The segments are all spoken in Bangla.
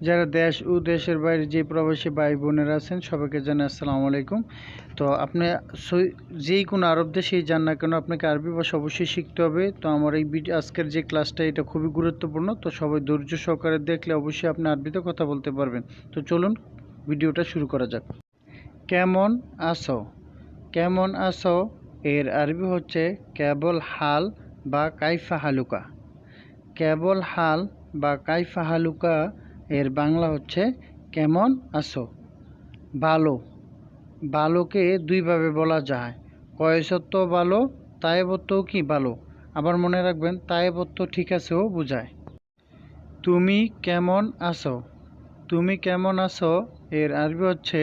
যারা দেশ ও দেশের বাইরে যে প্রবাসী ভাই বোনেরা আছেন সবাইকে জানাই আসসালামু আলাইকুম। তো আপনি যেই কোনো আরব দেশেই যান না কেন আপনাকে আরবি ভাষা অবশ্যই শিখতে হবে। তো আমার এই আজকের যে ক্লাসটা এটা খুবই গুরুত্বপূর্ণ, তো সবাই ধৈর্য সহকারে দেখলে অবশ্যই আপনি আরবিতে কথা বলতে পারবেন। তো চলুন ভিডিওটা শুরু করা যাক। কেমন আছো? কেমন আছো এর আরবি হচ্ছে কেবল হাল বা কাইফা হালুকা। কেবল হাল বা কাইফা হালুকা এর বাংলা হচ্ছে কেমন আছো। ভালো, ভালোকে দুইভাবে বলা যায়, কয়সত্য ভালো, তায়েবত্য কি ভালো। আবার মনে রাখবেন তায়েবত্য ঠিক আছেও বোঝায়। তুমি কেমন আছো? তুমি কেমন আছো এর আরবি হচ্ছে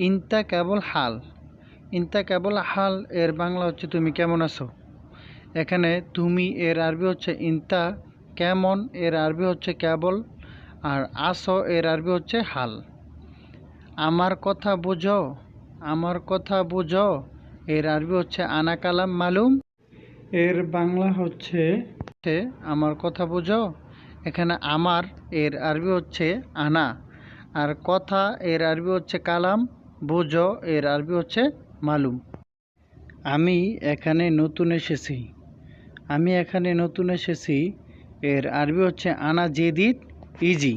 ইনতা কেবল হাল। ইনতা কেবল হাল এর বাংলা হচ্ছে তুমি কেমন আছো। এখানে তুমি এর আরবি হচ্ছে ইনতা, কেমন এর আরবি হচ্ছে কেবল, আর আসো এর আরবি হচ্ছে হাল। আমার কথা বুঝো? আমার কথা বুঝো এর আরবি হচ্ছে আনা কালাম মালুম। এর বাংলা হচ্ছে আমার কথা বুঝো। এখানে আমার এর আরবি হচ্ছে আনা, আর কথা এর আরবি হচ্ছে কালাম, বুঝো এর আরবি হচ্ছে মালুম। আমি এখানে নতুন এসেছি। আমি এখানে নতুন এসেছি এর আরবি হচ্ছে আনা জেদিদ ইজি।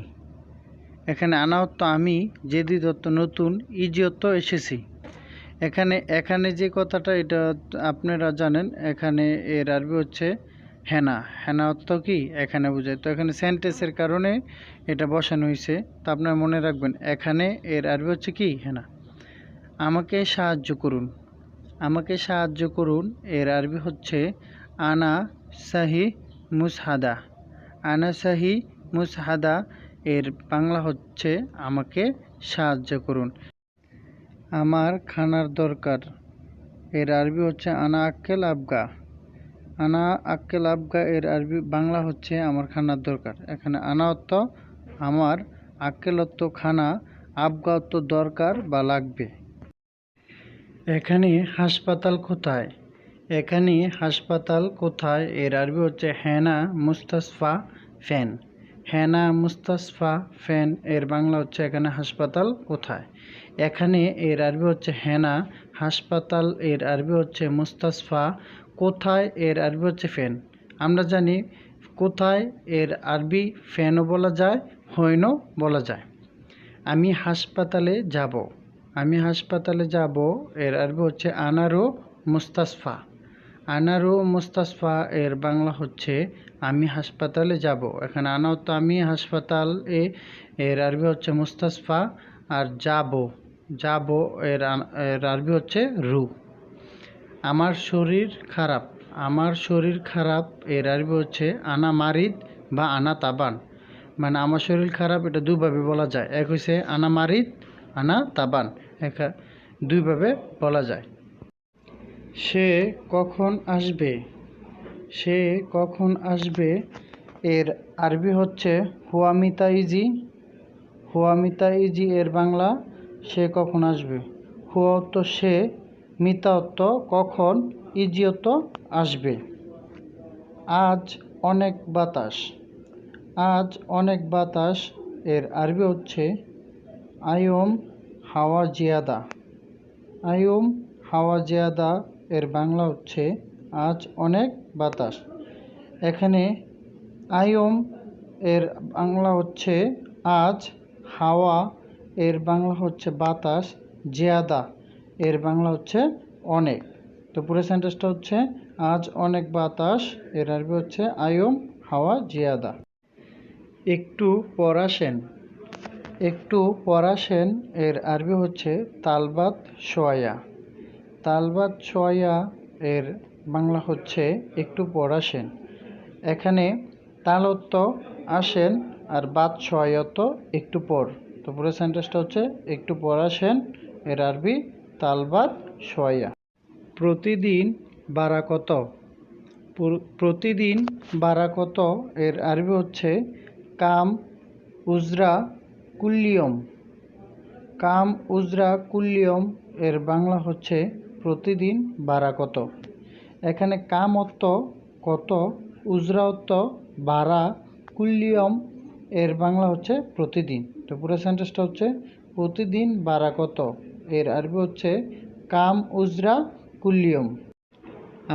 এখানে আনা অর্থ আমি, জেদিদ অর্থ নতুন, ইজি অর্থ এসেছি। এখানে এখানে যে কথাটা এটা আপনারা জানেন, এখানে এর আরবি হচ্ছে হেনা। হেনা অর্থ কি এখানে বোঝায়। তো এখানে সেন্টেন্সের কারণে এটা বসানো হয়েছে। তো আপনারা মনে রাখবেন এখানে এর আরবি হচ্ছে কি হেনা। আমাকে সাহায্য করুন। আমাকে সাহায্য করুন এর আরবি হচ্ছে আনা সাহি মুসহাদা। আনা সাহি মুসহাদা এর বাংলা হচ্ছে আমাকে সাহায্য করুন। আমার খানার দরকার এর আরবি হচ্ছে আনা আক্কেল আবগা। আনা আক্কেল আবগা এর আরবি বাংলা হচ্ছে আমার খানার দরকার। এখানে আনা অর্থ আমার, আক্কেল অর্থ খানা, আবগা অর্থ দরকার বা লাগবে। এখানে হাসপাতাল কোথায়? এখানে হাসপাতাল কোথায় এর আরবি হচ্ছে হেনা মুস্তাসফা ফ্যান। হেনা মুস্তাসফা ফ্যান এর বাংলা হচ্ছে এখানে হাসপাতাল কোথায়। এখানে এর আরবি হচ্ছে হেনা, হাসপাতাল এর আরবি হচ্ছে মুস্তাসফা, কোথায় এর আরবি হচ্ছে ফ্যান। আমরা জানি কোথায় এর আরবি ফ্যানও বলা যায়, হইনও বলা যায়। আমি হাসপাতালে যাব। আমি হাসপাতালে যাব এর আরবি হচ্ছে আনারো মুস্তাসফা। আনারো মুস্তাসফা এর বাংলা হচ্ছে আমি হাসপাতালে যাব। এখানে আনা তো আমি, হাসপাতাল এর আরবি হচ্ছে মুস্তাসফা, আর যাব, যাব এর আরবি হচ্ছে রু। আমার শরীর খারাপ। আমার শরীর খারাপ এর আরবি হচ্ছে আনা মারিদ বা আনা তাবান। মানে আমার শরীর খারাপ এটা দুইভাবে বলা যায়। এক হচ্ছে আনা মারিদ, আনা তাবান, দুইভাবে বলা যায়। সে কখন আসবে? সে কখন আসবে এর আরবি হচ্ছে হুয়ামিতা ইজি। হুয়ামিতা ইজি এর বাংলা সে কখন আসবে। হুয়া অর্থ সে, মিতা অর্থ কখন, ইজি অর্থ আসবে। আজ অনেক বাতাস। আজ অনেক বাতাস এর আরবি হচ্ছে আয়ম হাওয়া জিয়াদা। আয়ম হাওয়া জিয়াদা এর বাংলা হচ্ছে আজ অনেক বাতাস। এখানে আয়ম এর বাংলা হচ্ছে আজ, হাওয়া এর বাংলা হচ্ছে বাতাস, জিয়াদা এর বাংলা হচ্ছে অনেক। তো পুরো সেন্টেন্সটা হচ্ছে আজ অনেক বাতাস এর আরবি হচ্ছে আয়ম হাওয়া জিয়াদা। একটু পড়াশেন। একটু পড়াশেন এর আরবি হচ্ছে তালবাত সোয়া। তালবাত সোয়া এর বাংলা হচ্ছে একটু পড়াশেন। এখানে তাল অর্থ আসেন, আর বাত সোয়া অর্থ একটু পর। তো পুরো সেন্টেন্সটা হচ্ছে একটু পড়াশেন এর আরবি তালবাত সোয়া। প্রতিদিন বাড়া কত? প্রতিদিন বাড়া কত এর আরবি হচ্ছে কাম উজরা কুল্লিয়ম। কাম উজরা কুল্লিয়ম এর বাংলা হচ্ছে প্রতিদিন বাড়া কত। এখানে কাম অর্থ কত, উজরা অর্থ বাড়া, কুল্লিয়ম এর বাংলা হচ্ছে প্রতিদিন। তো পুরো সেন্টেন্সটা হচ্ছে প্রতিদিন বাড়া কত, এর আরবি হচ্ছে কাম উজরা কুল্লিয়ম।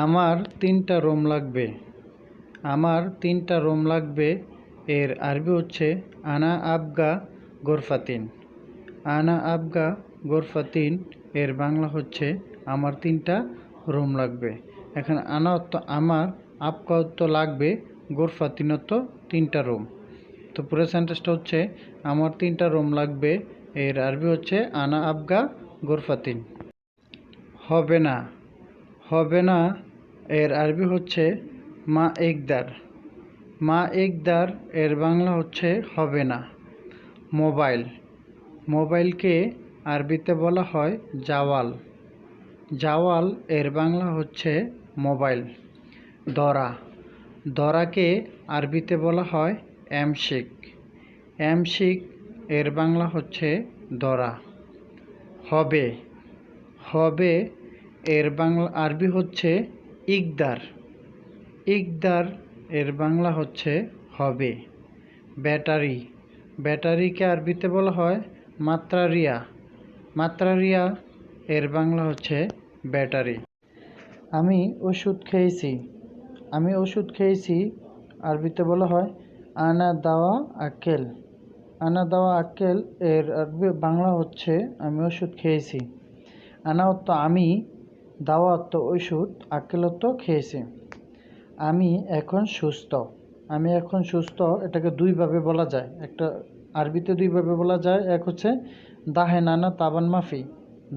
আমার 3টা রুম লাগবে, আমার 3টা রুম লাগবে, এর আরবি হচ্ছে আনা আবগা গোরফাতিন। আনা আবগা গোরফাতিন, এর বাংলা হচ্ছে আমার 3টা রুম লাগবে। এখানে আনা অর্থ আমার, আবগা অর্থ লাগবে, গোরফাতিন অর্থ 3টা রুম। তো পুরো সেন্টেন্সটা হচ্ছে আমার 3টা রুম লাগবে, এর আরবি হচ্ছে আনা আবগা গোরফাতিন। হবে না, হবে না, এর আরবি হচ্ছে মা একদার। মা একদার, এর বাংলা হচ্ছে হবে না। মোবাইল, মোবাইলকে আরবিতে বলা হয় জাওয়াল। জাওয়াল, এর বাংলা হচ্ছে মোবাইল। দরা, দরাকে আরবিতে বলা হয় এমশিক। এমশিক, এর বাংলা হচ্ছে দরা। হবে, হবে, এর বাংলা আরবি হচ্ছে ইকদার। ইকদার, এর বাংলা হচ্ছে হবে। ব্যাটারি, ব্যাটারিকে আরবিতে বলা হয় মাত্রারিয়া। মাত্রারিয়া, এর বাংলা হচ্ছে ব্যাটারি। আমি ওষুধ খেয়েছি, আমি ওষুধ খেয়েছি, আরবিতে বলা হয় আনা দাওয়া আক্কেল। আনা দাওয়া আক্কেল, এর আরবি বাংলা হচ্ছে আমি ওষুধ খেয়েছি। আনা অর্থ আমি, দাওয়া অর্থ ওষুধ, আক্কেল অর্থ খেয়েছি। আমি এখন সুস্থ, আমি এখন সুস্থ, এটাকে দুইভাবে বলা যায়। একটা আরবিতে দুইভাবে বলা যায়, এক হচ্ছে দাহেন আনা তাবান মাফি,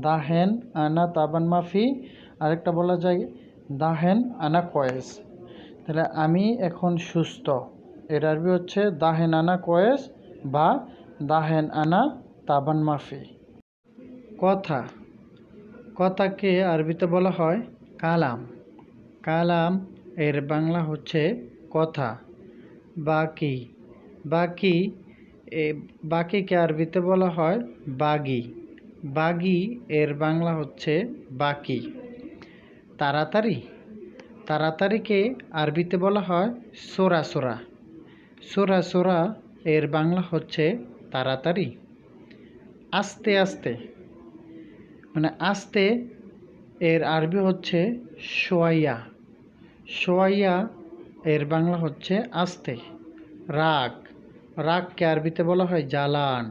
দাহেন আনা তাবান মাফি, আরেকটা বলা যায় দাহেন আনা কয়েস। তাহলে আমি এখন সুস্থ, এর আরবি হচ্ছে দাহেন আনা কয়েস বা দাহেন আনা তাবান মাফি। কথা, কথাকে আরবিতে বলা হয় কালাম। কালাম, এর বাংলা হচ্ছে কথা। বাকি, বাকি, বাকিকে আরবিতে বলা হয় বাগি। বাগি, এর বাংলা হচ্ছে বাকি। তাড়াতাড়ি, তাড়াতাড়িকে আরবিতে বলা হয় সোরা সোরা। সোরা সোরা, এর বাংলা হচ্ছে তাড়াতাড়ি। আস্তে আস্তে, মানে আস্তে, এর আরবি হচ্ছে সোয়াইয়া। সোয়াইয়া, এর বাংলা হচ্ছে আস্তে। রাগ, রাগকে আরবিতে বলা হয় জালান।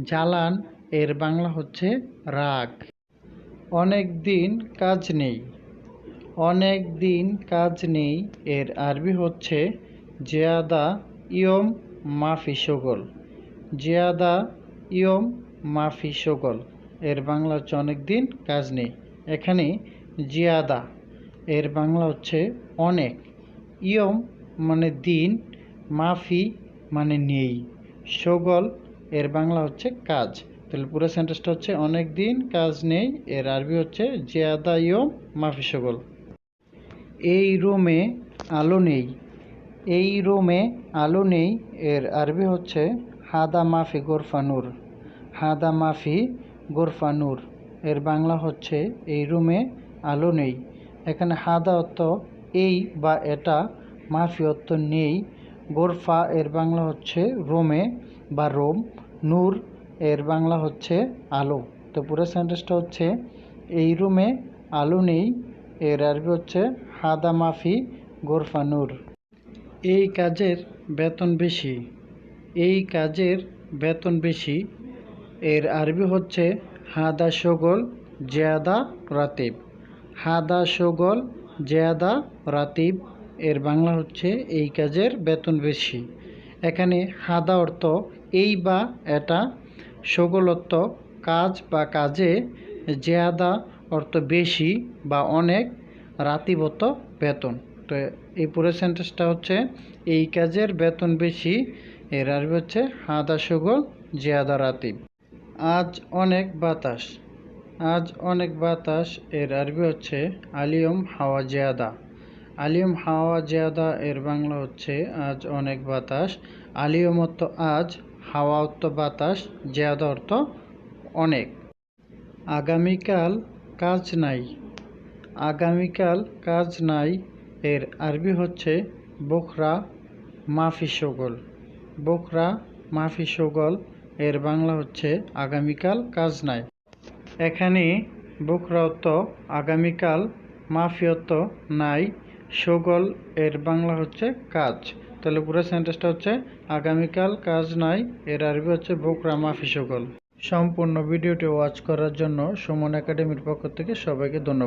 জালান, এর বাংলা হচ্ছে রাগ। অনেক দিন কাজ নেই, অনেক দিন কাজ নেই, এর আরবি হচ্ছে জিয়াদা ইয়ম মাফি শগল। জিয়াদা ইয়ম মাফি শগল, এর বাংলা হচ্ছে অনেক দিন কাজ নেই। এখানে জিয়াদা, এর বাংলা হচ্ছে অনেক, ইয়ম মানে দিন, মাফি মানে নেই, শগল, এর বাংলা হচ্ছে কাজ। তাহলে পুরো সেন্টেন্সটা হচ্ছে অনেক দিন কাজ নেই, এর আরবি হচ্ছে জিয়াদা ইয়ম মাফি শগল। এই রুমে আলো নেই, এই রুমে আলো নেই, এর আরবি হচ্ছে হাদা মাফি গোরফানুর। হাদা মাফি গোরফানুর, এর বাংলা হচ্ছে এই রুমে আলো নেই। এখানে হাদা অর্থ এই বা এটা, মাফি অর্থ নেই, গোরফা, এর বাংলা হচ্ছে রোমে বা রোম, নূর, এর বাংলা হচ্ছে আলো। তো পুরো সেন্টেন্সটা হচ্ছে এই রুমে আলো নেই, এর আরবি হচ্ছে হাদা মাফি গোরফা নূর। এই কাজের বেতন বেশি, এই কাজের বেতন বেশি, এর আরবি হচ্ছে হাদা শগল জিয়াদা রাতিব। হাদা শগল জিয়াদা রাতিব, এর বাংলা হচ্ছে এই কাজের বেতন বেশি। এখানে হাদা অর্থ এই বা এটা, শগল অর্থ কাজ বা কাজে, জিয়াদা অর্থ বেশি বা অনেক, রাতিব অর্থ বেতন। তো এই পুরো সেন্টেন্সটা হচ্ছে এই কাজের বেতন বেশি, এর আরবি হচ্ছে হাদা শগল জিয়াদা রাতিব। আজ অনেক বাতাস, আজ অনেক বাতাস, এর আরবি হচ্ছে আলিয়ম হাওয়া জিয়াদা। আলিয়ম হাওয়া জিয়াদা, এর বাংলা হচ্ছে আজ অনেক বাতাস। আলিয়ম অর্থ আজ, হাওয়া অর্থ বাতাস, জিয়াদা অর্থ অনেক। আগামীকাল কাজ নাই, আগামীকাল কাজ নাই, এর আরবি হচ্ছে বখরা মাফি শগল। বোকরা মাফি সগল এর বাংলা হচ্ছে আগামীকাল কাজ নাই। এখানে বোকরা অর্থ আগামীকাল, মাফি অর্থ নাই, সগল এর বাংলা হচ্ছে কাজ। তাহলে পুরো সেন্টেন্সটা হচ্ছে আগামীকাল কাজ নাই, এর আরবি হচ্ছে বোকরা মাফি সগল। সম্পূর্ণ ভিডিওটি ওয়াচ করার জন্য সুমন একাডেমির পক্ষ থেকে সবাইকে ধন্যবাদ।